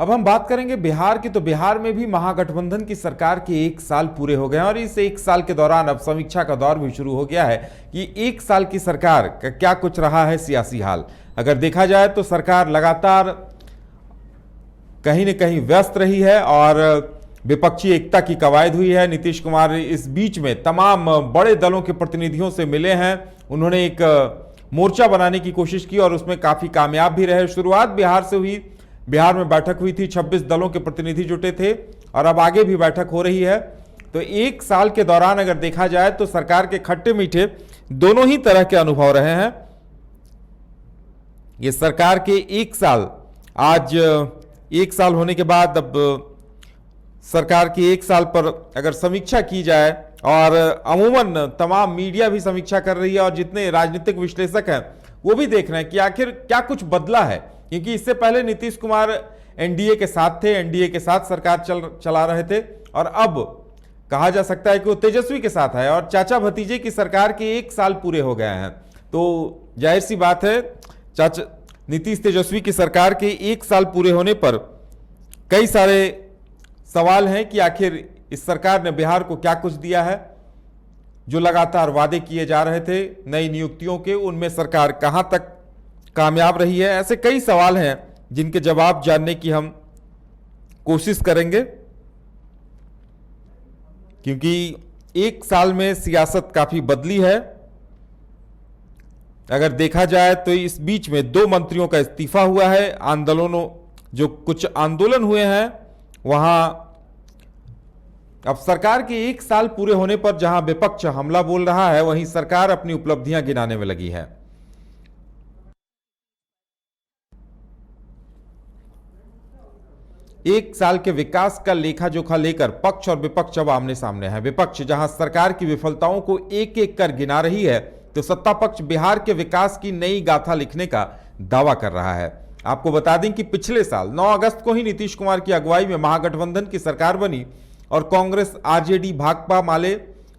अब हम बात करेंगे बिहार की। तो बिहार में भी महागठबंधन की सरकार के 1 साल पूरे हो गए हैं और इस 1 साल के दौरान अब समीक्षा का दौर भी शुरू हो गया है कि 1 साल की सरकार का क्या कुछ रहा है सियासी हाल। अगर देखा जाए तो सरकार लगातार कहीं न कहीं व्यस्त रही है और विपक्षी एकता की कवायद हुई है। नीतीश कुमार इस बीच में तमाम बड़े दलों के प्रतिनिधियों से मिले हैं। उन्होंने एक मोर्चा बनाने की कोशिश की और उसमें काफी कामयाब भी रहे। शुरुआत बिहार से हुई, बिहार में बैठक हुई थी, 26 दलों के प्रतिनिधि जुटे थे और अब आगे भी बैठक हो रही है। तो 1 साल के दौरान अगर देखा जाए तो सरकार के खट्टे मीठे दोनों ही तरह के अनुभव रहे हैं। ये सरकार के 1 साल, आज 1 साल होने के बाद अब सरकार के 1 साल पर अगर समीक्षा की जाए और अमूमन तमाम मीडिया भी समीक्षा कर रही है और जितने राजनीतिक विश्लेषक हैं वो भी देख रहे हैं कि आखिर क्या कुछ बदला है। क्योंकि इससे पहले नीतीश कुमार एनडीए के साथ थे, एनडीए के साथ सरकार चला रहे थे और अब कहा जा सकता है कि वो तेजस्वी के साथ है और चाचा भतीजे की सरकार के 1 साल पूरे हो गए हैं। तो जाहिर सी बात है चाचा नीतीश तेजस्वी की सरकार के 1 साल पूरे होने पर कई सारे सवाल हैं कि आखिर इस सरकार ने बिहार को क्या कुछ दिया है। जो लगातार वादे किए जा रहे थे नई नियुक्तियों के, उनमें सरकार कहां तक कामयाब रही है। ऐसे कई सवाल हैं जिनके जवाब जानने की हम कोशिश करेंगे, क्योंकि 1 साल में सियासत काफी बदली है। अगर देखा जाए तो इस बीच में 2 मंत्रियों का इस्तीफा हुआ है। आंदोलनों, जो कुछ आंदोलन हुए हैं वहां अब सरकार के 1 साल पूरे होने पर जहां विपक्ष हमला बोल रहा है, वहीं सरकार अपनी उपलब्धियां गिनाने में लगी है। एक साल के विकास का लेखा जोखा लेकर पक्ष और विपक्ष अब आमने सामने है। विपक्ष जहां सरकार की विफलताओं को एक एक कर गिना रही है, तो सत्ता पक्ष बिहार के विकास की नई गाथा लिखने का दावा कर रहा है। आपको बता दें कि पिछले साल 9 अगस्त को ही नीतीश कुमार की अगुवाई में महागठबंधन की सरकार बनी और कांग्रेस, आरजेडी, भाकपा माले,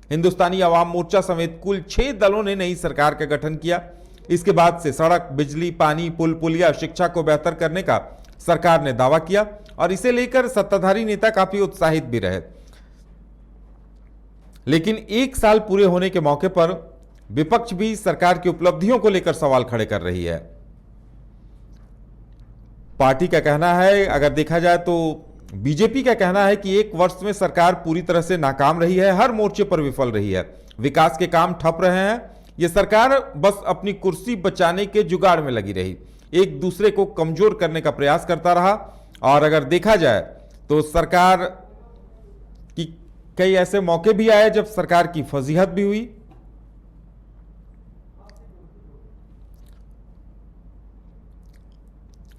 हिंदुस्तानी अवाम मोर्चा समेत कुल 6 दलों ने नई सरकार का गठन किया। इसके बाद से सड़क, बिजली, पानी, पुल पुलिया, शिक्षा को बेहतर करने का सरकार ने दावा किया और इसे लेकर सत्ताधारी नेता काफी उत्साहित भी रहे। लेकिन 1 साल पूरे होने के मौके पर विपक्ष भी सरकार की उपलब्धियों को लेकर सवाल खड़े कर रही है। पार्टी का कहना है, अगर देखा जाए तो बीजेपी का कहना है कि 1 वर्ष में सरकार पूरी तरह से नाकाम रही है, हर मोर्चे पर विफल रही है, विकास के काम ठप रहे हैं। यह सरकार बस अपनी कुर्सी बचाने के जुगाड़ में लगी रही, एक दूसरे को कमजोर करने का प्रयास करता रहा। और अगर देखा जाए तो सरकार की कई ऐसे मौके भी आए जब सरकार की फजीहत भी हुई।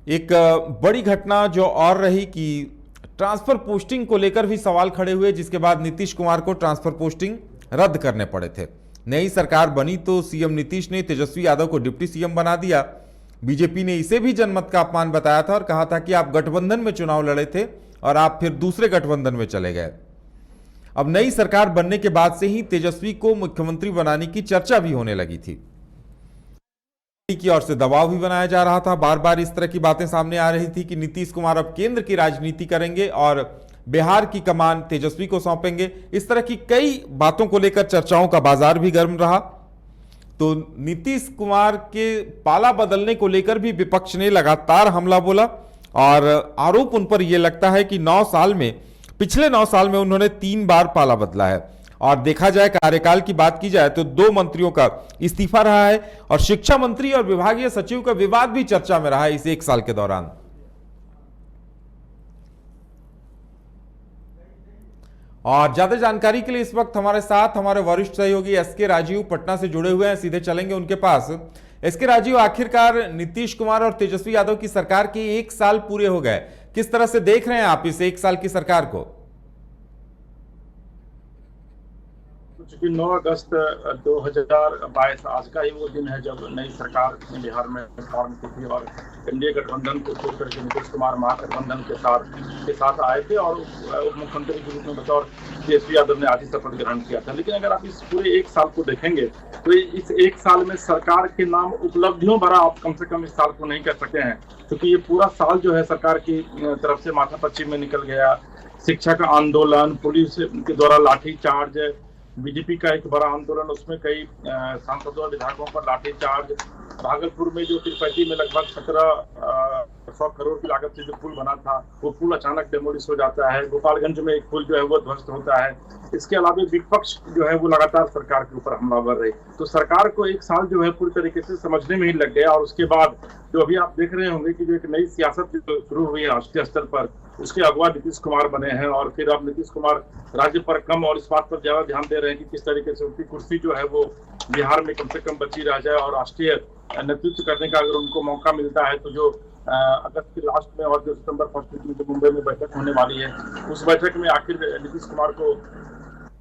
एक बड़ी घटना जो और रही कि ट्रांसफर पोस्टिंग को लेकर भी सवाल खड़े हुए, जिसके बाद नीतीश कुमार को ट्रांसफर पोस्टिंग रद्द करने पड़े थे। नई सरकार बनी तो सीएम नीतीश ने तेजस्वी यादव को डिप्टी सीएम बना दिया। बीजेपी ने इसे भी जनमत का अपमान बताया था और कहा था कि आप गठबंधन में चुनाव लड़े थे और आप फिर दूसरे गठबंधन में चले गए। अब नई सरकार बनने के बाद से ही तेजस्वी को मुख्यमंत्री बनाने की चर्चा भी होने लगी थी, की ओर से दबाव भी बनाया जा रहा था। बार बार इस तरह की बातें सामने आ रही थी कि नीतीश कुमार अब केंद्र की राजनीति करेंगे और बिहार की कमान तेजस्वी को सौंपेंगे। इस तरह की कई बातों को लेकर चर्चाओं का बाजार भी गर्म रहा। तो नीतीश कुमार के पाला बदलने को लेकर भी विपक्ष ने लगातार हमला बोला और आरोप उन पर यह लगता है कि 9 साल में, पिछले 9 साल में उन्होंने 3 बार पाला बदला है। और देखा जाए कार्यकाल की बात की जाए तो 2 मंत्रियों का इस्तीफा रहा है और शिक्षा मंत्री और विभागीय सचिव का विवाद भी चर्चा में रहा है इस 1 साल के दौरान। और ज्यादा जानकारी के लिए इस वक्त हमारे साथ हमारे वरिष्ठ सहयोगी एसके राजीव पटना से जुड़े हुए हैं, सीधे चलेंगे उनके पास। एसके राजीव, आखिरकार नीतीश कुमार और तेजस्वी यादव की सरकार के 1 साल पूरे हो गए, किस तरह से देख रहे हैं आप इस 1 साल की सरकार को? चूंकि 9 अगस्त 2022 आज का ही वो दिन है जब नई सरकार ने बिहार में फॉर्म की थी और एनडीए गठबंधन को छोड़ करके नीतीश कुमार महागठबंधन के साथ आए थे और उप मुख्यमंत्री के रूप में बतौर तेजस्वी यादव ने आज ही शपथ ग्रहण किया था। लेकिन अगर आप इस पूरे 1 साल को देखेंगे तो इस 1 साल में सरकार के नाम उपलब्धियों भरा आप कम से कम इस साल को नहीं कह सकते हैं। क्योंकि ये पूरा साल जो है सरकार की तरफ से माथापच्ची में निकल गया। शिक्षा का आंदोलन, पुलिस के द्वारा लाठीचार्ज, बीजेपी का एक बड़ा आंदोलन, उसमें कई सांसदों और विधायकों पर लाठीचार्ज। भागलपुर में जो तिरुपति में लगभग 1700 करोड़ की लागत से जो पुल बना था, वो पुल अचानक डेमोलिश हो जाता है। गोपालगंज में एक पुल जो है वो ध्वस्त होता है। इसके अलावा विपक्ष जो है वो लगातार सरकार के ऊपर हमलावर रही। तो सरकार को एक साल जो है पूरी तरीके से समझने में ही लग गया। और उसके बाद जो अभी आप देख रहे होंगे कि जो एक नई सियासत शुरू हुई है राष्ट्रीय स्तर पर, उसके अगुवा नीतीश कुमार बने हैं। और फिर अब नीतीश कुमार राज्य पर कम और इस बात पर ज्यादा ध्यान दे रहे हैं कि किस तरीके से उनकी कुर्सी जो है वो बिहार में कम से कम बची रह जाए। और राष्ट्रीय नेतृत्व करने का अगर उनको मौका मिलता है तो जो अगस्त के लास्ट में और जो सितंबर फर्स्ट वीक में जो मुंबई में बैठक होने वाली है, उस बैठक में आखिर नीतीश कुमार को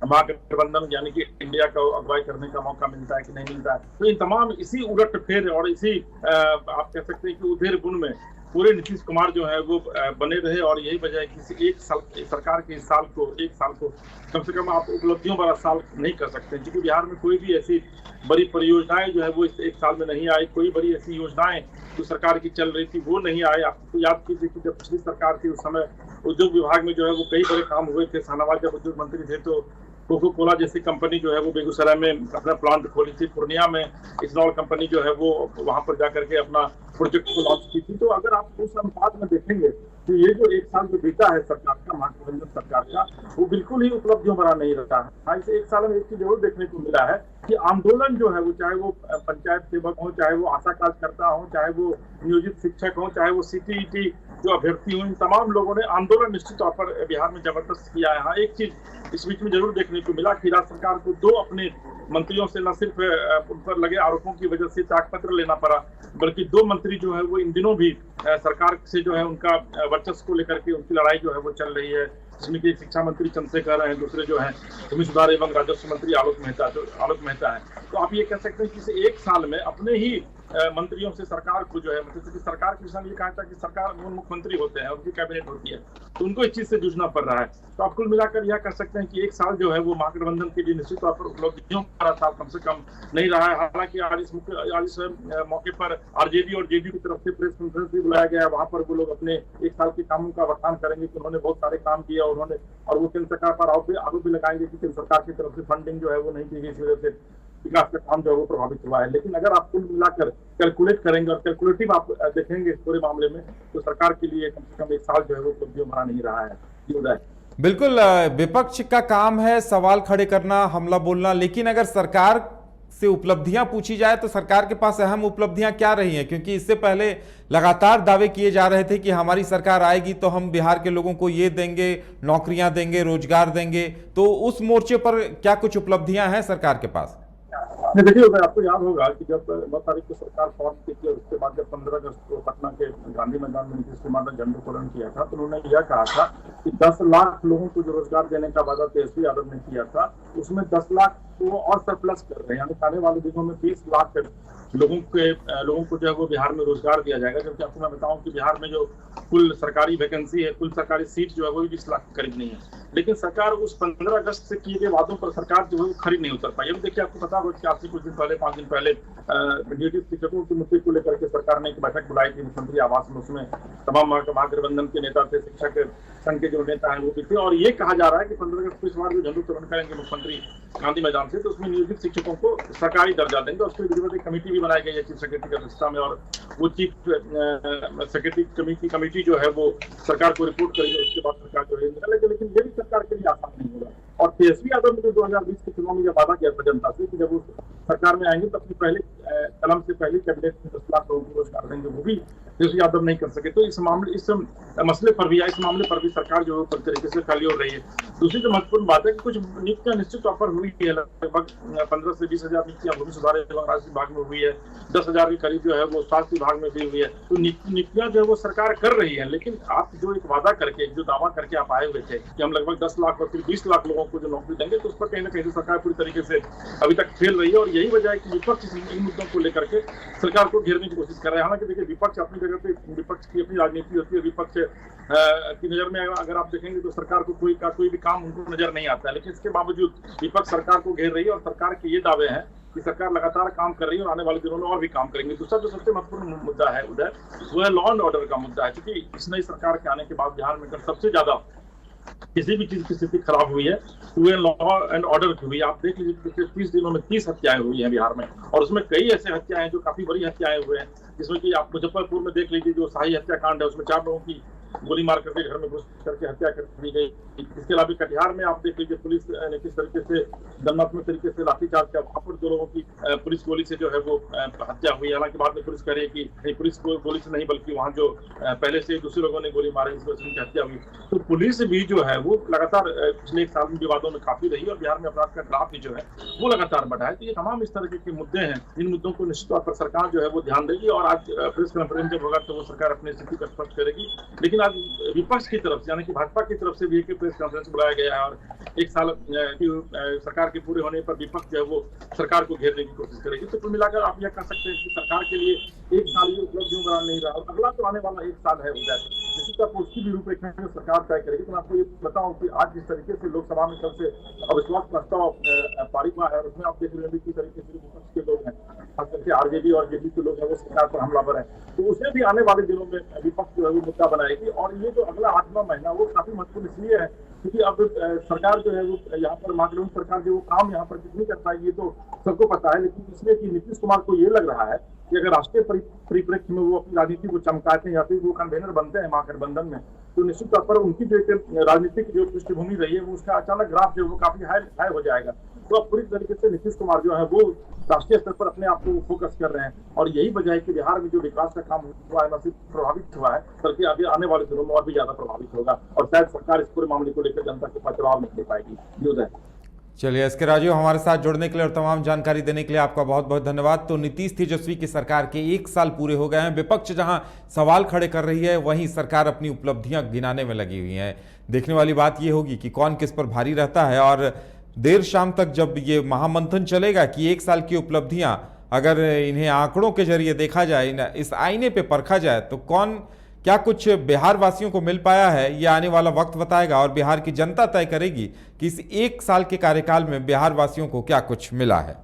महागठबंधन यानी कि इंडिया का अगुवाई करने का मौका मिलता है कि नहीं मिलता है। तो इन तमाम इसी उलट फेर और इसी आप कह सकते हैं कि उधेड़ बुन में पूरे नीतीश कुमार जो है वो बने रहे। और यही वजह है कि एक साल सरकार के एक साल को कम से कम आप उपलब्धियों वाला साल नहीं कर सकते, क्योंकि बिहार में कोई भी ऐसी बड़ी परियोजनाएं जो है वो इस एक साल में नहीं आई। कोई बड़ी ऐसी योजनाएं जो सरकार की चल रही थी वो नहीं आई। आपको याद कीजिए कि जब पिछली सरकार थी उस समय उद्योग विभाग में जो है वो कई बड़े काम हुए थे। शाहनवाज जब उद्योग मंत्री थे तो कोको कोला जैसी कंपनी जो है वो बेगूसराय में अपना प्लांट खोली थी। पूर्णिया में इथनॉल कंपनी जो है वो वहां पर जाकर के अपना प्रोजेक्ट को लॉन्च की थी। तो अगर आप उस अनुपात में देखेंगे तो ये जो एक साल जो बीता है सरकार का, महागठबंधन सरकार का, वो बिल्कुल ही उपलब्धियों भरा नहीं रहता है। हाँ, इसे एक साल में एक चीज जरूर देखने को मिला है कि आंदोलन जो है वो, चाहे वो पंचायत सेवक हो, चाहे वो आशा कार्यकर्ता हो, चाहे वो नियोजित शिक्षक हो, चाहे वो सीटीईटी जो अभ्यर्थी हो, इन तमाम लोगों ने आंदोलन निश्चित तौर पर बिहार में जबरदस्त किया है। हाँ, एक चीज इस बीच में जरूर देखने को मिला कि राज्य सरकार को दो अपने मंत्रियों से न सिर्फ उन पर लगे आरोपों की वजह से त्यागपत्र लेना पड़ा, बल्कि दो मंत्री जो है वो इन दिनों भी सरकार से जो है उनका वर्चस्व को लेकर के उनकी लड़ाई जो है वो चल रही है। जिसमें कि शिक्षा मंत्री चंद्रशेखर हैं, दूसरे जो हैं भूमि सुधार एवं राजस्व मंत्री आलोक मेहता है। तो आप ये कह सकते हैं कि इसे एक साल में अपने ही मंत्रियों से सरकार को जो है, मतलब कि सरकार के विषय में ये कहा था कि सरकार मुख्यमंत्री होते हैं, उनकी कैबिनेट होती है, तो उनको इस चीज से जूझना पड़ रहा है। तो आप कुल मिलाकर यह कह सकते हैं कि एक साल जो है वो महागठबंधन के लिए निश्चित तौर पर उपलब्धियों का साल कम से कम नहीं रहा है। हालांकि आज इस मौके पर आरजेडी और जेडीयू की तरफ से प्रेस कॉन्फ्रेंस भी बुलाया गया है। वहां पर वो लोग अपने एक साल के कामों का बखान करेंगे कि उन्होंने बहुत सारे काम किए और वो केंद्र सरकार पर आरोप भी लगाएंगे कि केंद्र सरकार की तरफ से फंडिंग जो है वो नहीं की गई, इस वजह से विकास का काम जो है वो प्रभावित हुआ है। लेकिन अगर आप कुल मिलाकर कैलकुलेट करेंगे और कैलकुलेटिव आप देखेंगे इस पूरे मामले में, तो सरकार के लिए कम से कम एक साल जो है वो उपलब्धियों भरा नहीं रहा है। बिल्कुल, विपक्ष का काम है सवाल खड़े करना, हमला बोलना, लेकिन अगर सरकार से उपलब्धियां पूछी जाए तो सरकार के पास अहम उपलब्धियां क्या रही हैं? क्योंकि इससे पहले लगातार दावे किए जा रहे थे कि हमारी सरकार आएगी तो हम बिहार के लोगों को ये देंगे, नौकरियां देंगे, रोजगार देंगे। तो उस मोर्चे पर क्या कुछ उपलब्धियां हैं सरकार के पास? देखिए, आपको याद होगा कि जब 9 तारीख को सरकार फॉर्म की थी और उसके बाद जब 15 अगस्त को पटना के गांधी मैदान में नीतीश कुमार ने झंडोत्तोलन किया था, तो उन्होंने यह कहा था कि 10 लाख लोगों को जो रोजगार देने का वादा तेजस्वी यादव ने किया था, उसमें 10 लाख को और सरप्लस कर रहे हैं, यानी आने वाले दिनों में 20 लाख लोगों को जो है वो बिहार में रोजगार दिया जाएगा। जबकि आपको मैं बताऊं कि बिहार में जो कुल सरकारी वैकेंसी है, कुल सरकारी सीट जो है वो भी 20 लाख के करीब नहीं है। लेकिन सरकार उस 15 अगस्त से किए गए वादों पर सरकार जो है वो खरी नहीं उतर पाई। अब देखिए, आपको पता होगा कि आज से कुछ दिन पहले, 5 दिन पहले नियोजित शिक्षकों के मुद्दे को लेकर के सरकार ने एक बैठक बुलाई थी मुख्यमंत्री आवास में। उसमें तमाम महागठबंधन के नेता थे, शिक्षक संघ के जो नेता हैं वो भी थे। और ये कहा जा रहा है कि 15 अगस्त को इस बार जो झंडोत्तोलन करेंगे मुख्यमंत्री गांधी मैदान से, तो उसमें नियोजित शिक्षकों को सरकारी दर्जा देंगे। उसके लिए कमेटी भी बनाई गई है चीफ सेक्रेटरी की अध्यक्षता में, और वो चीफ सेक्रेटरी कमेटी जो है वो सरकार को रिपोर्ट करेगी। उसके बाद सरकार जो है निकलेगी। लेकिन ये भी सरकार के लिए आसान नहीं होगा। और तेजस्वी यादव ने 2020 के चुनाव में यह वादा किया था जनता से कि जब वो सरकार में आएंगे तो अपनी पहले कलम से पहले कैबिनेट में 10 लाख लोगों को रोजगार देंगे, वो भी तेजस्वी यादव नहीं कर सके। तो इस मसले पर भी या इस मामले पर भी सरकार जो है पूरी तरीके से खाली हो रही है। दूसरी जो महत्वपूर्ण बात है कि कुछ नियुक्तियां निश्चित तौर पर हुई है, लगभग 15 से 20 हजार नियुक्तियां भूमि सुधार एवं राजस्व विभाग में हुई है, 10,000 के करीब जो है वो स्वास्थ्य विभाग में भी हुई है। तो नियुक्तियां जो है वो सरकार कर रही है। लेकिन आप जो एक वादा करके, जो दावा करके आप आए हुए थे कि हम लगभग 10 लाख और फिर 20 लाख लोगों को जो नौकरी देंगे, तो उस पर कहीं ना कहीं सरकार पूरी तरीके से अभी तक फेल रही है। और यही वजह है कि विपक्ष इन मुद्दों को लेकर के सरकार को घेरने की कोशिश कर रहे हैं। हालांकि देखिए, विपक्ष अपनी जगह पे, विपक्ष की अपनी राजनीति होती है। विपक्ष की नजर में अगर आप देखेंगे तो सरकार को कोई भी काम उनको नजर नहीं आता है। लेकिन इसके बावजूद विपक्ष सरकार को घेर रही है और सरकार के ये दावे हैं कि सरकार लगातार काम कर रही है और आने वाले दिनों में और भी काम करेंगे। दूसरा जो सबसे महत्वपूर्ण मुद्दा है उधर, वो है लॉ एंड ऑर्डर का मुद्दा है, क्योंकि इस नई सरकार के आने के बाद बिहार में सबसे ज्यादा किसी भी चीज की स्थिति खराब हुई है तो वो लॉ एंड ऑर्डर की हुई। आप देख लीजिए पिछले 30 दिनों में 30 हत्याएं हुई हैं बिहार में, और उसमें कई ऐसे हत्याएं जो काफी बड़ी हत्याएं हुए हैं, जिसमें कि आप मुजफ्फरपुर में देख लीजिए जो शाही हत्याकांड है, उसमें 4 लोगों की गोली मार करके घर में घुस करके हत्या कर दी गई। इसके अलावा कटिहार में आप देख लीजिए पुलिस ने किस तरीके से दंडात्मक तरीके से लाठीचार्ज किया, वहां पर 2 लोगों की पुलिस गोली से जो है वो हत्या हुई। हालांकि बाद में पुलिस कह रही है कि पुलिस गोली से नहीं बल्कि वहां जो पहले से दूसरे लोगों ने गोली मारी, इस वजह से उनकी हत्या हुई। तो पुलिस भी जो है वो लगातार पिछले 1 साल में विवादों में काफी रही और बिहार में अपराध का ग्राफ भी जो है वो लगातार बढ़ा है। तो ये तमाम इस तरह के मुद्दे हैं, इन मुद्दों को निश्चित तौर पर सरकार जो है वो ध्यान देगी और आज प्रेस कॉन्फ्रेंस जब होगा तो वो सरकार अपनी स्थिति को स्पष्ट करेगी। लेकिन आज विपक्ष की तरफ से यानी कि भाजपा की तरफ से भी एक प्रेस कॉन्फ्रेंस बुलाया गया है और 1 साल की सरकार के पूरे होने पर विपक्ष जो है वो सरकार को घेरने की कोशिश करेगी। तो कुल मिलाकर आप यह कह सकते हैं कि सरकार के लिए 1 साल ये उपलब्धियों बना नहीं रहा, अगला तो आने वाला 1 साल है उधर, इसी तरह उसकी भी रूपरेखा सरकार तय करेगी। तो मैं आपको ये बताऊं कि आज जिस तरीके से लोकसभा में कल से अविश्वास प्रस्ताव पारित हुआ है, उसमें आप देख रहे हैं किस तरीके से विपक्ष के लोग हैं, खास करके आरजेडी और जेडी के लोग हैं वो सरकार पर हमलावर हैं। तो उसे भी आने वाले दिनों में विपक्ष जो है वो मुद्दा बनाएगी। और ये जो अगला 8वां महीना वो काफी महत्वपूर्ण इसलिए है क्योंकि अब सरकार जो है वो यहाँ पर मातृभूमि सरकार जो वो काम यहाँ पर कितनी कर पाएगी ये तो सबको पता है, लेकिन इसलिए कि नीतीश कुमार को ये लग रहा है कि अगर राष्ट्रीय परिप्रेक्ष्य में वो अपनी राजनीति को चमकाते हैं या फिर वो कन्वेनर बनते हैं महागठबंधन में, तो निश्चित तौर पर उनकी जो राजनीतिक जो पृष्ठभूमि रही है वो उसका अचानक ग्राफ जो है वो काफी हाई हो जाएगा। तो अब पूरी तरीके से नीतीश कुमार जो है वो राष्ट्रीय स्तर पर अपने आप को फोकस कर रहे हैं और यही वजह है कि बिहार में जो विकास का काम हुआ है न सिर्फ प्रभावित हुआ है बल्कि आगे आने वाले दिनों में और भी ज्यादा प्रभावित होगा और शायद सरकार इस पूरे मामले को लेकर जनता के पास जवाब नहीं दे पाएगी। चलिए एस के राजू, हमारे साथ जुड़ने के लिए और तमाम जानकारी देने के लिए आपका बहुत बहुत धन्यवाद। तो नीतीश तेजस्वी की सरकार के 1 साल पूरे हो गए हैं, विपक्ष जहां सवाल खड़े कर रही है वहीं सरकार अपनी उपलब्धियां गिनाने में लगी हुई है। देखने वाली बात यह होगी कि कौन किस पर भारी रहता है और देर शाम तक जब ये महामंथन चलेगा कि 1 साल की उपलब्धियां अगर इन्हें आंकड़ों के जरिए देखा जाए, इस आईने पे परखा जाए, तो कौन क्या कुछ बिहार वासियों को मिल पाया है ये आने वाला वक्त बताएगा और बिहार की जनता तय करेगी कि इस 1 साल के कार्यकाल में बिहार वासियों को क्या कुछ मिला है।